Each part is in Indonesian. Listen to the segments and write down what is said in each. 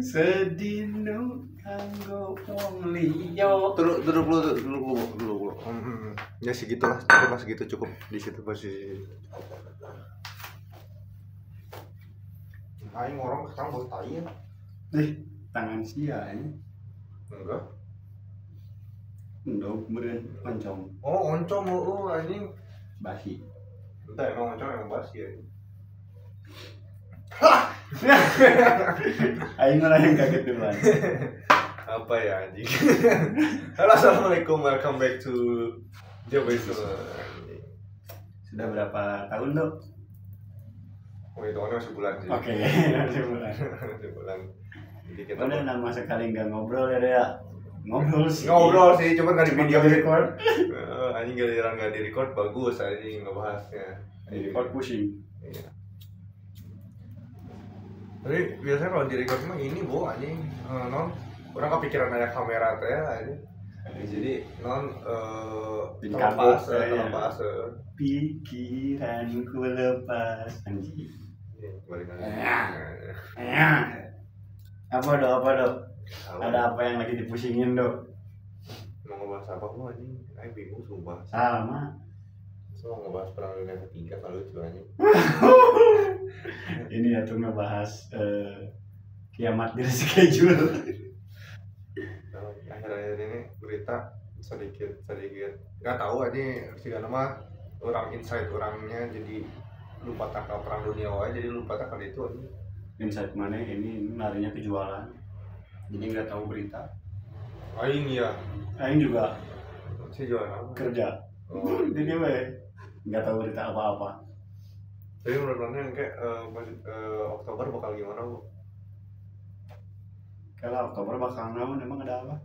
Sedino kanggo wong liya. Dulu. Ya segitulah, cukup segitu cukup di situ posisi. Aing orang sekarang buat tai ya. Tangan sia ini. Enggak. Ndok meureun oncom. Oh, oncom anjing. Basi. Entah emang oncom yang basi ya. Aing malah yang kaget duluan. Apa ya anjing? Halo, assalamualaikum, welcome back to Jobesul. Sudah berapa tahun, Dok? Oh, itu kan sebulan sih. Oke, sebulan. Sebulan. Jadi kita Udah lama sekali nggak ngobrol ya. Ngobrol sih, cuma nggak di video record. Anjing giliran nggak di record bagus anjing ngebahasnya. Di record pusing. Iya. Tapi biasanya kalau di record mah ini anjing non orang kepikiran ada kamera teh anjing. Jadi non terlepas. Pikiranku lepas anjing. Balik lagi. Apa dok? Ada apa yang lagi dipusingin, Dok? Mau ngebahas apa lu anjing? Aing bingung sumpah. Sama. So ngebahas perang dunia ketiga kalau lucu anjing. Ini ya tuh ngebahas kiamat di reschedule. Akhir-akhir ini berita sedikit nggak tahu aja sih nama orang insight orangnya jadi lupa takal perang dunia aja jadi lupa takal itu aja. Insight mana ini larinya ke jualan. Jadi nggak tahu berita. Aing ya. Aing juga Si jualan apa? kerja. Oh. Jadi nggak tahu berita apa-apa. Jadi menurut mana yang kayak Oktober bakal gimana bu? Kalau Oktober bakal naon emang ada apa?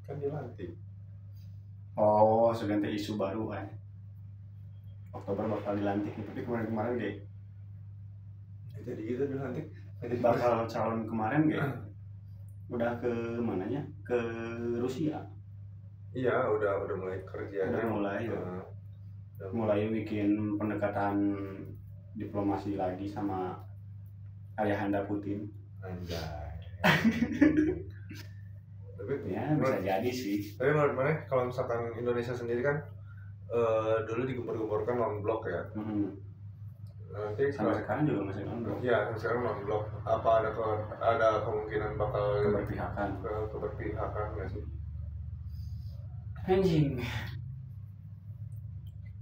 Kan dilantik. Oh, seganti isu baru kan. Oktober bakal dilantik, tapi kemarin deh. Jadi gitu dilantik. Jadi bakal calon kemarin udah ke mananya? Ke Rusia. Iya, udah mulai kerja. Udah mulai. Mulai bikin pendekatan diplomasi lagi sama ayahanda Putin. Anjay. Tapi Ya bisa jadi sih. Tapi menurut mana kalau misalkan Indonesia sendiri kan dulu digembor-gemborkan non-blok ya. Nanti Sampai sekarang juga masih non-blok. Iya, sekarang non-blok. Apa ada kemungkinan bakal keberpihakan nggak sih? Anjing.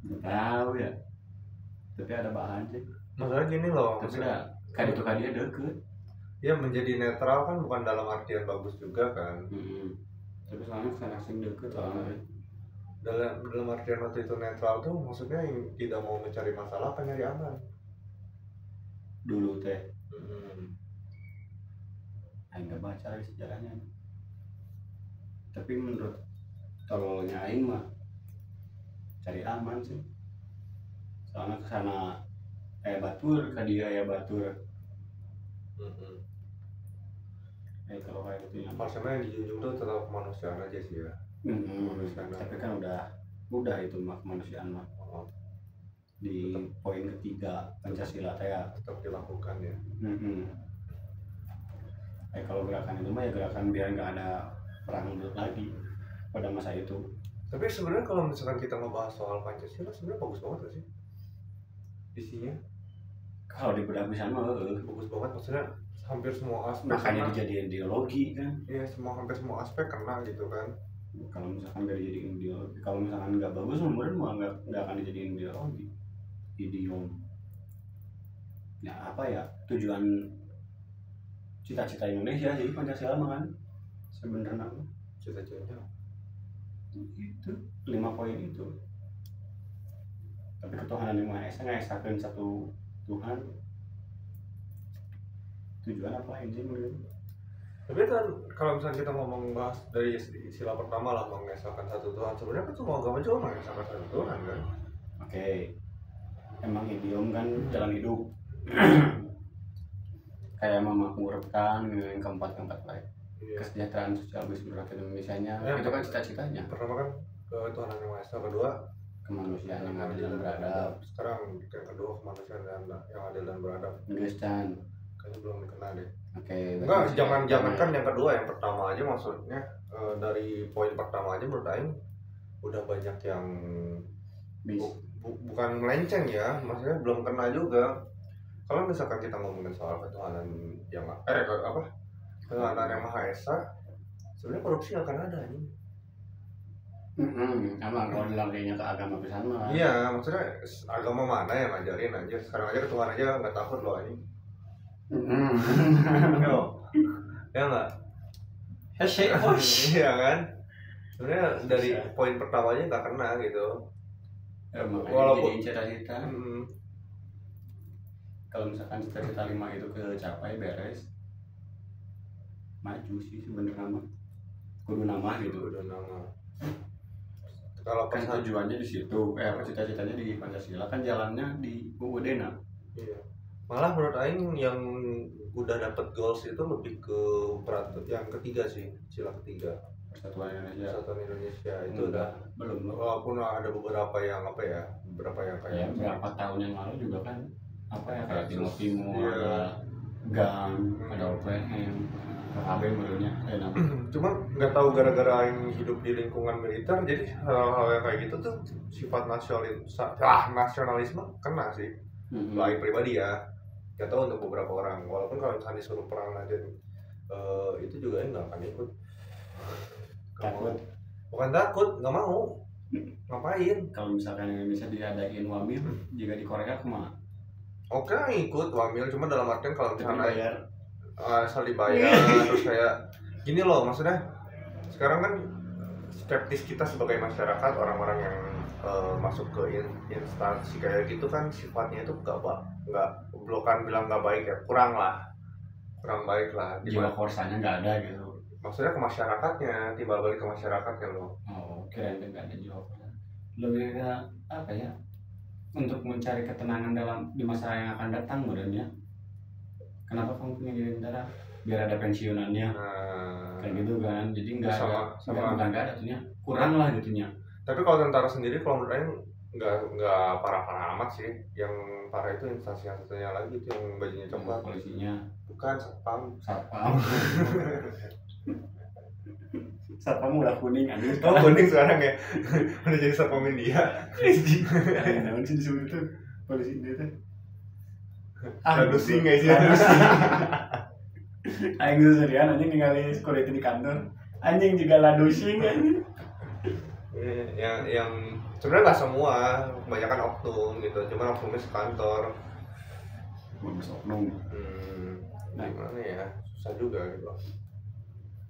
Nggak tahu ya. Tapi ada bahan sih. Masalah gini loh. Tapi udah kan itu kan dia deket. Ya menjadi netral kan bukan dalam artian bagus juga kan. Tapi soalnya kesana-sini deket soalnya. Dalam artian waktu itu netral tuh maksudnya yang tidak mau mencari masalah apa nyari aman. Dulu teh. Aing nggak baca lagi sejarahnya. Tapi menurut tololnya Aing mah cari aman sih. Soalnya kesana batur ke dia batur. Kalau kayak gitu ya. Maksudnya yang dijunjung tuh tetap kemanusiaan aja sih ya. Tapi kan udah itu mah kemanusiaan mah. Di poin ketiga Pancasila ya tetap dilakukan ya. Kalau gerakan itu mah ya gerakan biar nggak ada perang dunia lagi pada masa itu. Tapi sebenarnya kalau misalkan kita ngebahas soal Pancasila sebenarnya bagus banget gak sih isinya? Kalau dibedah bisa mah bagus banget, maksudnya hampir semua aspek makanya dijadiin ideologi kan. Iya, hampir semua aspek kena gitu kan. Kalau misalkan nggak dijadiin ideologi, kalau misalkan nggak bagus kemudian mah nggak akan dijadiin ideologi. Idiom ya apa ya tujuan cita-cita Indonesia sih Pancasila mah kan sebenarnya cita-citanya itu 5 poin itu. Tapi ketuhanan yang Maha Esa ngaesakeun satu Tuhan. Tujuan apa anjing menurut? Tapi kan kalau misalnya kita ngomong bahas dari sila pertama lah mengesahkan satu Tuhan, sebenarnya kan semua agama juga mengesahkan satu Tuhan kan. Oke. Emang idiom kan jalan hidup. Kayak memakmurkan yang keempat lain. Kesejahteraan sosial bagi seluruh rakyat Indonesia-nya. Itu kan cita-citanya. Pertama kan ketuhanan yang Maha Esa, kedua kemanusiaan yang adil dan beradab. Sekarang yang kedua kemanusiaan yang adil dan beradab. Enggak Chan. Kayaknya belum dikenal deh. Oke. Enggak, jangan kan yang kedua, yang pertama aja maksudnya dari poin pertama aja menurut Aing udah banyak yang bukan melenceng ya, maksudnya belum kena juga. Kalau misalkan kita ngomongin soal ketuhanan yang ketuhanan yang Maha Esa, sebenarnya korupsi nggak akan ada nih. Emang kalau dilangkainya ke agama pisan mah. Iya, maksudnya agama mana yang ngajarin aja. Sekarang aja ketuhanan aja nggak takut loh ini. Ya nggak? Iya kan? Sebenarnya dari poin pertamanya nggak kena gitu. Walaupun cita-cita. Kalau misalkan cita-cita 5 itu kecapai beres, maju sih sebenarnya mah. Kudu nama gitu. Kudu nama. Kalau kan tujuannya di situ, cita-citanya di Pancasila, kan jalannya di UUD-na. Iya. Malah menurut Aing yang udah dapat goals itu lebih ke yang ketiga sih, sila ketiga. Persatuan Indonesia. Persatuan Indonesia itu udah belum. Walaupun ada beberapa yang kayak berapa tahun yang lalu juga kan kayak Timur ada GAM, ada OPM, KB menurutnya. Cuman nggak tahu gara-gara yang hidup di lingkungan militer, jadi hal-hal yang kayak gitu tuh sifat nasionalisme kena sih. Baik pribadi ya, nggak tahu untuk beberapa orang. Walaupun kalau misalnya disuruh perang aja itu juga nggak akan ikut. Takut? Bukan takut, nggak mau. Ngapain? Kalau misalkan Indonesia diadain wamil, jika di Korea kemana? Oke, ikut wamil, cuma dalam artian kalau misalnya asal dibayar terus kayak gini loh, maksudnya sekarang kan skeptis kita sebagai masyarakat, orang-orang yang masuk ke instansi kayak gitu kan sifatnya itu nggak bukan bilang nggak baik ya, kurang baik lah, jiwa korsanya nggak ada gitu. Maksudnya ke masyarakatnya, timbal balik ke masyarakatnya loh. Kirain nggak ada jiwa korsa, lebih ke apa ya, untuk mencari ketenangan di masa yang akan datang modelnya. Kenapa kamu punya jadi tentara? Biar ada pensiunannya, kayak gitu kan. Jadi nggak ada tuhnya, kurang lah gitunya. Tapi kalau tentara sendiri, kalau menurut Aing nggak parah-parah amat sih. Yang parah itu instansi yang satunya lagi itu yang bajunya coklat. Polisinya. Bukan, satpam. Satpam udah kuning aja. Oh kuning sekarang ya. Udah jadi satpam India. Namun sih disebut itu polisi India tuh. Ladusing guys ya. Aing seserian anjing ningali security di kantor. Anjing juga ladusing anjing. Yang sebenarnya nggak semua, kebanyakan oknum gitu. Cuma oknumnya sekantor. Bagus oknum. Gimana ya? Susah juga gitu.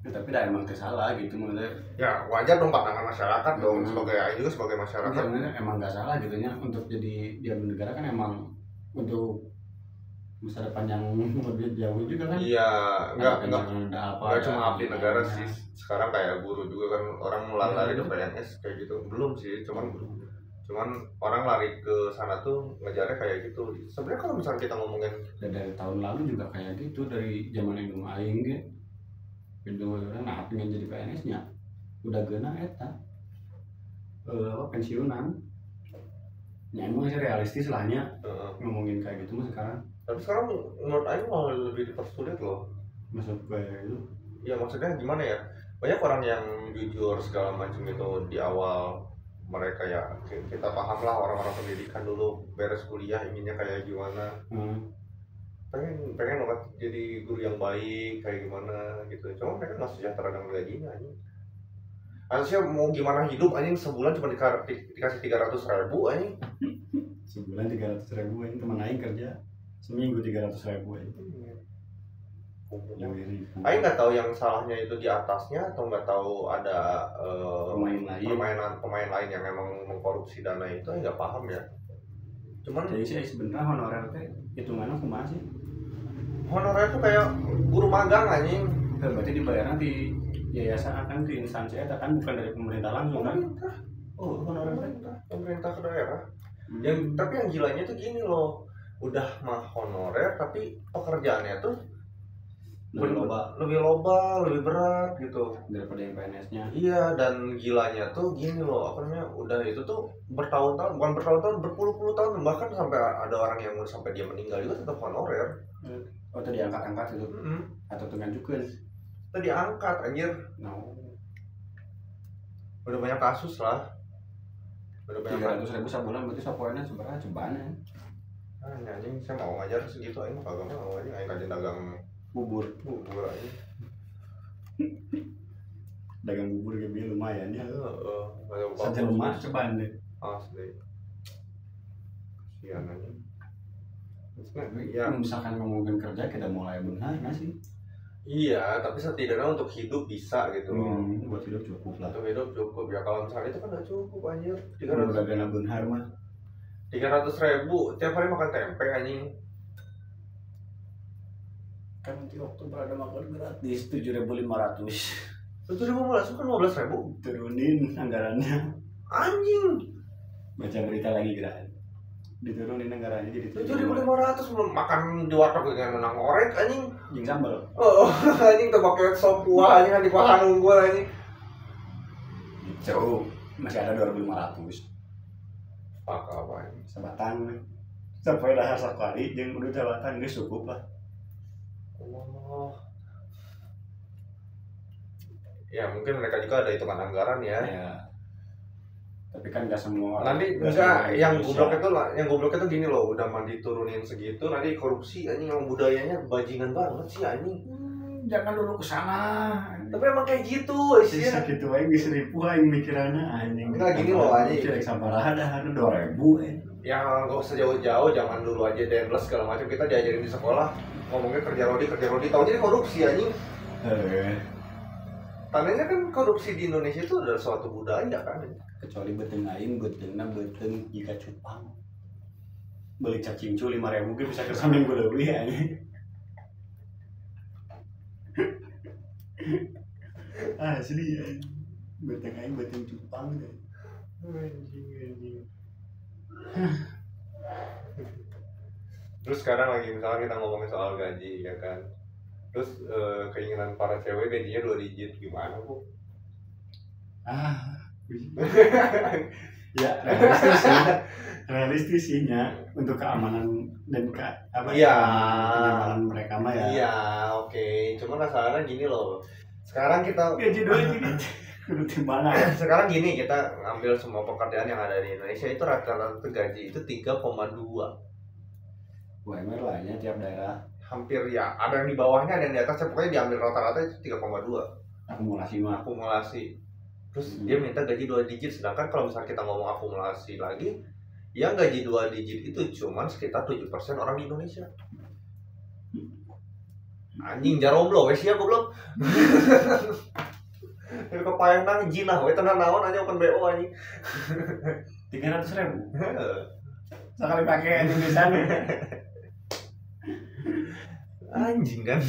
Ya, tapi dah emang salah gitu maksudnya. Ya wajar dong pandangan masyarakat dong, sebagai Aing juga sebagai masyarakat. Ya, emang nggak salah gitunya, untuk jadi dia negara kan emang untuk masa depan yang lebih jauh juga kan. Iya, nggak cuma abdi negara ya. sih. Sekarang kayak guru juga kan, orang mulai lari ke PNS kayak gitu. Belum sih, cuman orang lari ke sana tuh ngejarnya kayak gitu. Sebenarnya kalau misalnya kita ngomongin dari tahun lalu juga kayak gitu, dari zaman yang aing ge. Pintu orang pengen jadi PNS-nya. Udah geuna eta. Pensiunan. Ya emang sih realistis lahnya. Ngomongin kayak gitu mah sekarang. Tapi sekarang menurut Aing malah lebih dipersulit loh. Masuk kayak itu. Ya maksudnya gimana ya? Banyak orang yang jujur segala macam itu di awal mereka ya, kita paham lah orang-orang pendidikan dulu beres kuliah inginnya kayak gimana. Pengen banget jadi guru yang baik kayak gimana gitu. Cuma mereka nggak sejahtera dengan gajinya anjing. Harusnya mau gimana hidup anjing, sebulan cuma dikasih 300.000 anjing. Sebulan 300.000 anjing, teman aing kerja seminggu 300.000 anjing. Aing nggak tahu yang salahnya itu di atasnya atau nggak tahu ada pemain lain yang memang mengkorupsi dana itu, nggak paham ya. Cuman jadi sih sebenarnya honorer teh hitungannya kumaha sih? Honorer tuh kayak guru magang anjing. Berarti dibayarnya di yayasan kan, ke instansi eta kan, bukan dari pemerintah langsung kan? Oh, honorer pemerintah ke daerah. Tapi yang gilanya tuh gini loh. Udah mah honorer tapi pekerjaannya tuh lebih loba, lebih berat gitu daripada yang PNS-nya. Iya, dan gilanya tuh gini loh, apa namanya, udah itu tuh bertahun-tahun, bukan bertahun-tahun, berpuluh-puluh tahun, bahkan sampai ada orang yang sampai dia meninggal juga tetap honorer. Oh, tadi angkat-angkat itu atau tuh ngajukeun tadi angkat anjir. Udah banyak kasus lah, udah banyak 300.000 sebulan berarti sapoena seberapa cobaan ya. Anjing, saya mau ngajar segitu aja kagak mau aja, aing kajian dagang bubur aja. Dagang bubur gitu lumayan ya. Sejelma cobaan deh. Asli. Kasihan aja. Ya, misalkan ngomongin kerja kita mulai benar nggak sih? Iya, tapi setidaknya untuk hidup bisa gitu loh. Buat hidup cukup lah. Untuk hidup cukup ya, kalau misalnya itu kan nggak cukup anjir. 300 benar mah. 300.000 tiap hari makan tempe anjing. Kan nanti Oktober ada makan gratis 7.500. 7.500 kan 15.000. Turunin anggarannya. Anjing. Baca berita lagi kan. Diturunin anggarannya jadi 7.500 makan di warteg dengan menang orek anjing. Jeung sambal. Oh, anjing teu pakai sop kuah anjing kan di pahan unggul anjing. Jauh, masih ada 2.500. Pak apa ini? Sebatang sampai dahar sakali jeung udah jabatan geus cukup lah. Oh. Ya mungkin mereka juga ada hitungan anggaran ya. Ya. Tapi kan nggak semua orang. Nanti enggak yang goblok itu gini loh, udah mandi turunin segitu nanti korupsi anjing, yang budayanya bajingan banget sih anjing. Jangan dulu ke sana. Tapi emang kayak gitu sih. Sakit wae geus ribu aing mikiranna anjing. Enggak gini loh anjing. Cek sabaraha dah 2.000 Ya enggak usah jauh-jauh, jangan dulu aja denles segala macam, kita diajarin di sekolah ngomongnya kerja rodi tahu jadi korupsi anjing. Tandanya kan korupsi di Indonesia itu adalah suatu budaya kan. Kecuali beuteung aing beuteung jika cupang. Beli cacing cu 5.000 ge bisa kerja minggu leuwih anjing. Asli ya. Beuteung aing beuteung cupang deh. Anjing. Terus sekarang lagi misalnya kita ngomongin soal gaji ya kan. Terus keinginan para cewek gajinya 2 digit gimana Bu? Ya realistis sihnya untuk keamanan dan kenyamanan mereka mah ya. Iya, oke. Cuman masalahnya gini loh. Sekarang kita gaji 2 digit kudu timbangan. Sekarang gini, kita ambil semua pekerjaan yang ada di Indonesia itu rata-rata gaji itu 3,2. UMR lainnya tiap daerah hampir ya, ada yang di bawahnya, ada yang di atasnya, pokoknya diambil rata-rata itu 3,2. Akumulasi. Terus dia minta gaji 2 digit, sedangkan kalau misalnya kita ngomong akumulasi lagi, yang gaji 2 digit itu cuman sekitar 7% orang di Indonesia. Anjing jaromblo wes ya goblok. Ini kepayangan jinah we tenan naon aja open BO anjing. 300.000. Sekali pakai Indonesia. Anjing kan.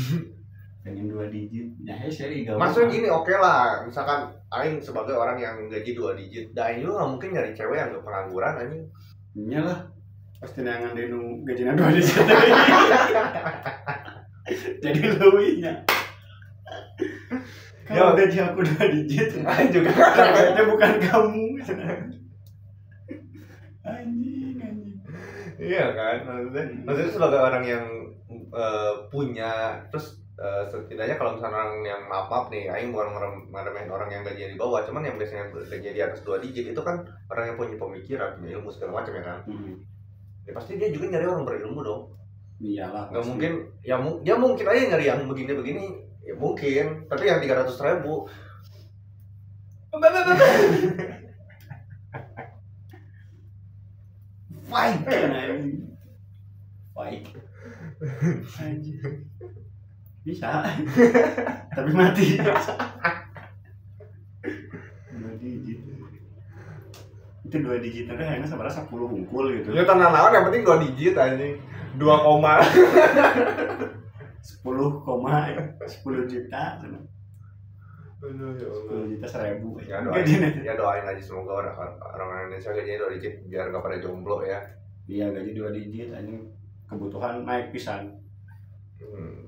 Pengen 2 digit. Ya seri gawe. Maksudnya gini, oke lah, misalkan aing sebagai orang yang gaji 2 digit, da aing juga enggak mungkin nyari cewek yang pengangguran anjing. Iyalah. Pasti nangan deh nu gajina 2 digit. Jadi leuwihnya. Kalau gaji aku 2 digit, juga targetnya bukan kamu. Anjing. Iya kan, maksudnya sebagai orang yang punya, terus setidaknya kalau misalnya orang yang maaf nih, aing bukan ngeremehin orang yang gajinya di bawah, cuman yang biasanya gajinya di atas 2 digit itu kan orang yang punya pemikiran, punya ilmu segala macam ya kan. Ya pasti dia juga nyari orang berilmu dong. Iyalah. Nggak mungkin, ya mungkin aja nyari yang begini-begini, ya mungkin, tapi yang 300.000. Fight. Anjing. Bisa. Tapi mati. 2 digit. Itu 2 digit tadi hanya sebenarnya 10 hungkul gitu. Ya tanah lawan yang penting 2 digit anjing. 2, 10 juta. Aduh ya Allah. 10 juta 1.000. Ya doain aja semoga orang Indonesia gajinya 2 digit biar gak pada jomblo ya. Iya gaji 2 digit anjing, kebutuhan naik pisan.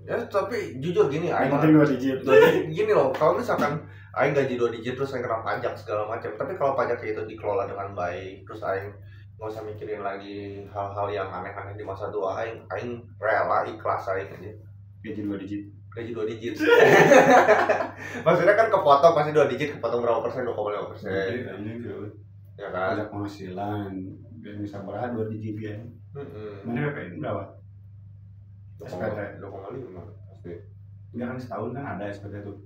Ya tapi jujur gini, yang penting 2 digit. Gini loh, kalau misalkan aing gaji 2 digit terus aing kena pajak segala macam, tapi kalau pajaknya itu dikelola dengan baik, terus aing nggak usah mikirin lagi hal-hal yang aneh-aneh di masa tua, aing rela ikhlas aing aja. Gaji 2 digit. Gaji 2 digit. Maksudnya kan kepotong pasti 2 digit, kepotong berapa persen, 2,5%. Ya kan? Pajak penghasilan biar bisa berat 2 digit kan. Mana PPN berapa? SPT 2,5 pasti. Enggak kan setahun kan ada SPT tuh.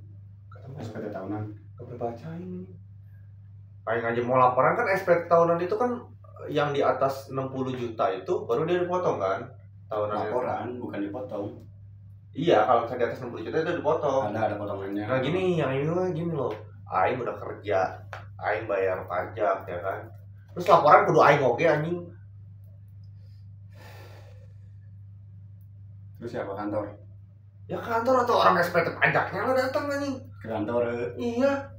SPT tahunan. Gak baca ini. Aing aja mau laporan kan SPT tahunan itu kan yang di atas 60 juta itu baru dia dipotong kan? Tahunan Laporan bukan dipotong. Iya, kalau di atas 60 juta itu dipotong. Ada potongannya. Nah gini, yang ini mah gini loh. Aing udah kerja, aing bayar pajak ya kan. Terus laporan kudu aing oge anjing. Terus siapa kantor? Ya kantor atau orang SPT pajaknya lah datang anjing. Ke kantor. Iya.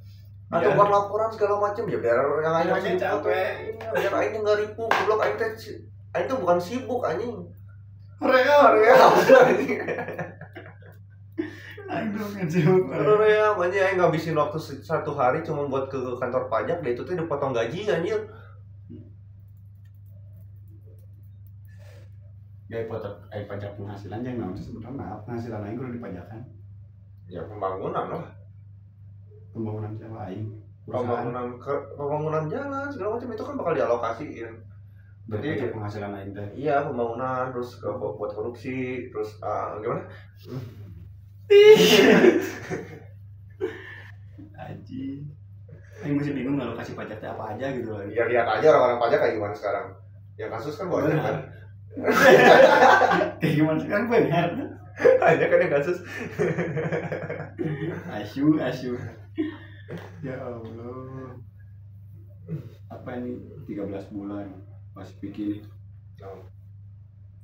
Atau buat laporan segala macam ya biar yang aing aja capek. Iya, biar aing enggak ribu, goblok aing tuh bukan sibuk anjing. Real. Anjing. Aing dong kan sibuk. Real anjing aing ngabisin waktu 1 hari cuma buat ke kantor pajak, dia itu tuh dipotong gaji anjir. Ya pajak penghasilan yang namanya sebenarnya penghasilan aing kudu dipajakan. Ya pembangunan lah. Pembangunan siapa aing? Pembangunan jalan segala macam itu kan bakal dialokasiin. Jadi pajak penghasilan aing teh. Iya, pembangunan terus buat korupsi, terus gimana? Aji. Aing masih bingung ngalokasi pajaknya apa aja gitu loh. Ya lihat aja orang-orang pajak kayak gimana sekarang. Yang kasus kan banyak kan. Kayak gimana sekarang benar? Banyak kan yang kasus. Asyuk. Ya Allah. Apa ini 13 bulan masih bikin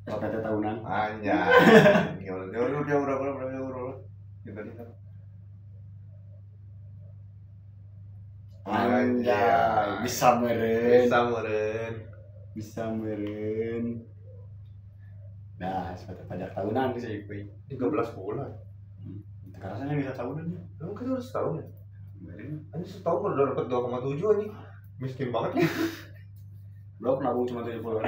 SPT tahunan. Anjay. Dia berapa? Anjay, bisa meren. Nah, SPT pajak tahunan bisa ikut 13 bulan. Rasanya bisa tahunan ya. Emang kita harus setahun ya? Ini setahun udah dapat 2,7 anjing. Miskin banget ya. Blok nabung cuma 70 ribu.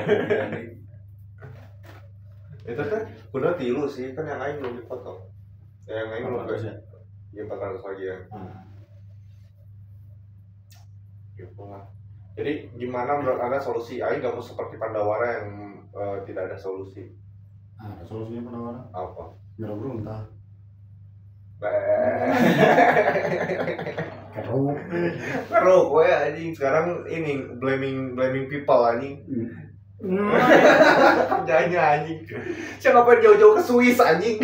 Itu kan udah tilu sih, kan yang lain belum dipotong. Yang lain belum guys. Ya 400 lagi ya. Gitu lah. Jadi gimana menurut Anda solusi? Aing gak mau seperti Pandawara yang tidak ada solusi. Ada solusinya Pandawara? Apa? Nyerah beruntah. Keruk, gue anjing sekarang ini blaming people anjing. Kerjanya anjing. Siapa ngapain jauh-jauh ke Swiss anjing?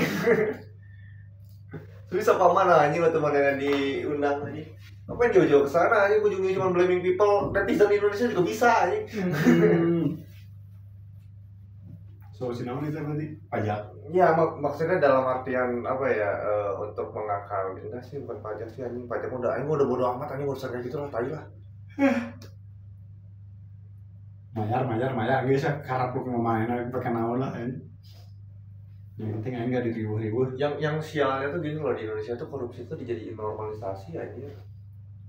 Swiss apa mana anjing waktu mana diundang anjing? Ngapain jauh-jauh ke sana anjing, ujungnya cuma blaming people. Netizen Indonesia juga bisa anjing. Solusi namanya itu berarti pajak. Ya maksudnya dalam artian apa ya, untuk mengakal. Enggak sih, bukan pajak sih anjing. Pajak udah bodo amat anjing, urusan kayak gitu lah, tai lah. Mayar guys ya, karap lu kemana pakai naon lah kan. Yang penting aja enggak diribuh-ribuh. Yang sialnya tuh gini loh, di Indonesia tuh korupsi tuh dijadiin normalisasi aja.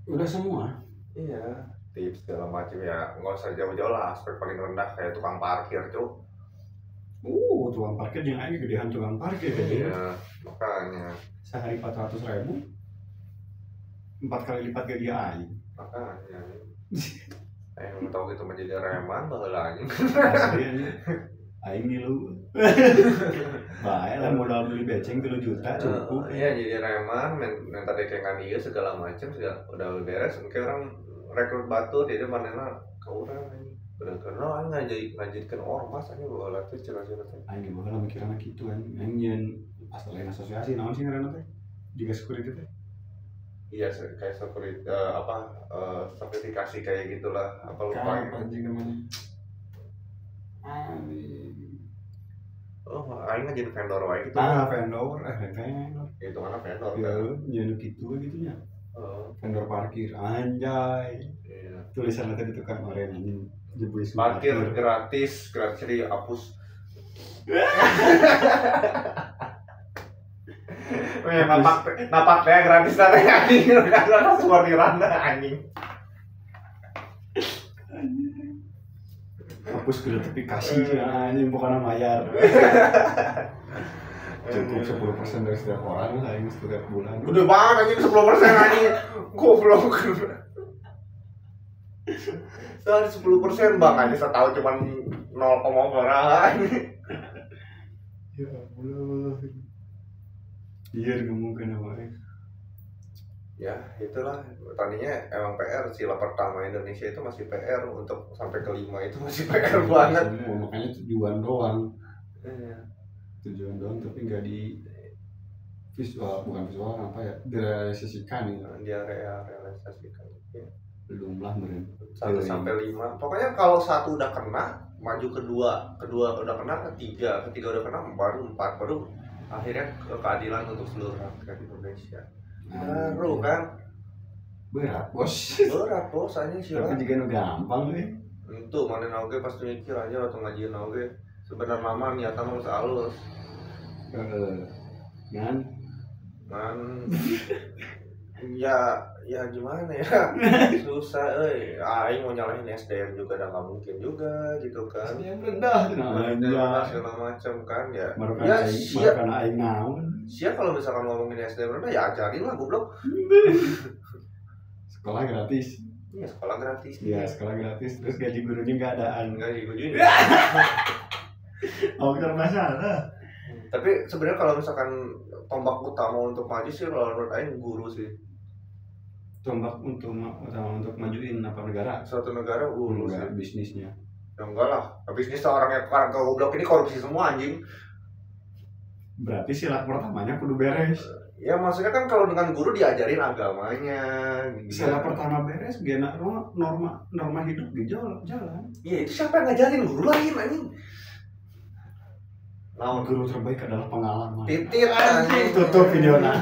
Udah semua. Iya, tips segala macam ya, nggak usah jauh-jauh lah, aspek paling rendah kayak tukang parkir tuh. Tukang parkir jangan aja gedean tukang parkir kan. Iya, makanya. Sehari 400.000, 4 kali lipat gaji aing. Makanya. Aing tahu gitu menjadi reman baheula anjing. Aing ngilu. Bae lah modal beli beceng 3 juta cukup. Iya, jadi reman, minta dekengan ieu segala macam segala udah beres, mungkin orang rekrut batu jadi manehna ka urang anjing. Bener-bener ngajarkan ormas aja bawa latih cerita-cerita. Aing gimana mikirnya gitu kan. Aing nyen pas lain asosiasi naon sih ngaranna teh? Juga security teh. Iya, kayak security sertifikasi kayak gitulah. Apa lupa anjing namanya? Oh, aing jadi vendor wae gitu. Vendor. Itu mana vendor ya, kan? Nyen gitu nya. Vendor parkir anjay. Iya. Tulisannya tadi tukang oranye anjing. Parkir gratis dihapus. Ya napak teh gratis teh anjing. Karena semua di randa anjing. Hapus gratifikasi anjing bukan bayar. Cukup 10% dari setiap orang lah ini setiap bulan. Gede banget anjing 10% anjing. Goblok. Soalnya 10% bang aja setahun cuman 0, berapa. Ya Allah. Iya mungkin namanya. Ya itulah tadinya emang PR sila pertama Indonesia itu masih PR untuk sampai ke-5 itu masih PR banget. Makanya tujuan doang. Iya. Tujuan doang tapi nggak di visual, bukan visual apa ya, direalisasikan ya. Dia realisasikan. Ya. Belum lah meren. 1 sampai 5. Pokoknya kalau 1 udah kena, maju kedua udah kena, ketiga udah kena, baru 4, baru akhirnya keadilan untuk seluruh rakyat Indonesia. Baru kan berat bos anjing sih. Tapi juga gampang nih. Itu mana oge pas mikir aja waktu ngajiin oge. Sebenarnya mama niatan mah halus. Kan ya gimana ya, susah aing mau nyalahin SDM juga udah nggak mungkin juga gitu kan. SDM rendah segala macam kan ya. Ya siap karena aing naon siap kalau misalkan ngomongin SDM rendah ya ajarin lah goblok. Sekolah gratis. Iya sekolah gratis. Iya sekolah gratis terus gaji gurunya nggak adaan. Gaji gurunya. Oh benar masalah. Tapi sebenarnya kalau misalkan tombak utama untuk maju sih kalau menurut aing guru sih. Tombak utama untuk majuin apa negara? Suatu negara guru sih. Bisnisnya. Ya enggak lah. Bisnis orang goblok ini korupsi semua anjing. Berarti sila pertamanya kudu beres. Ya maksudnya kan kalau dengan guru diajarin agamanya. Sila pertama beres, gena norma hidup di jalan. Iya itu siapa yang ngajarin guru lain anjing? Guru terbaik adalah pengalaman. Titit anjing. Tutup videonya.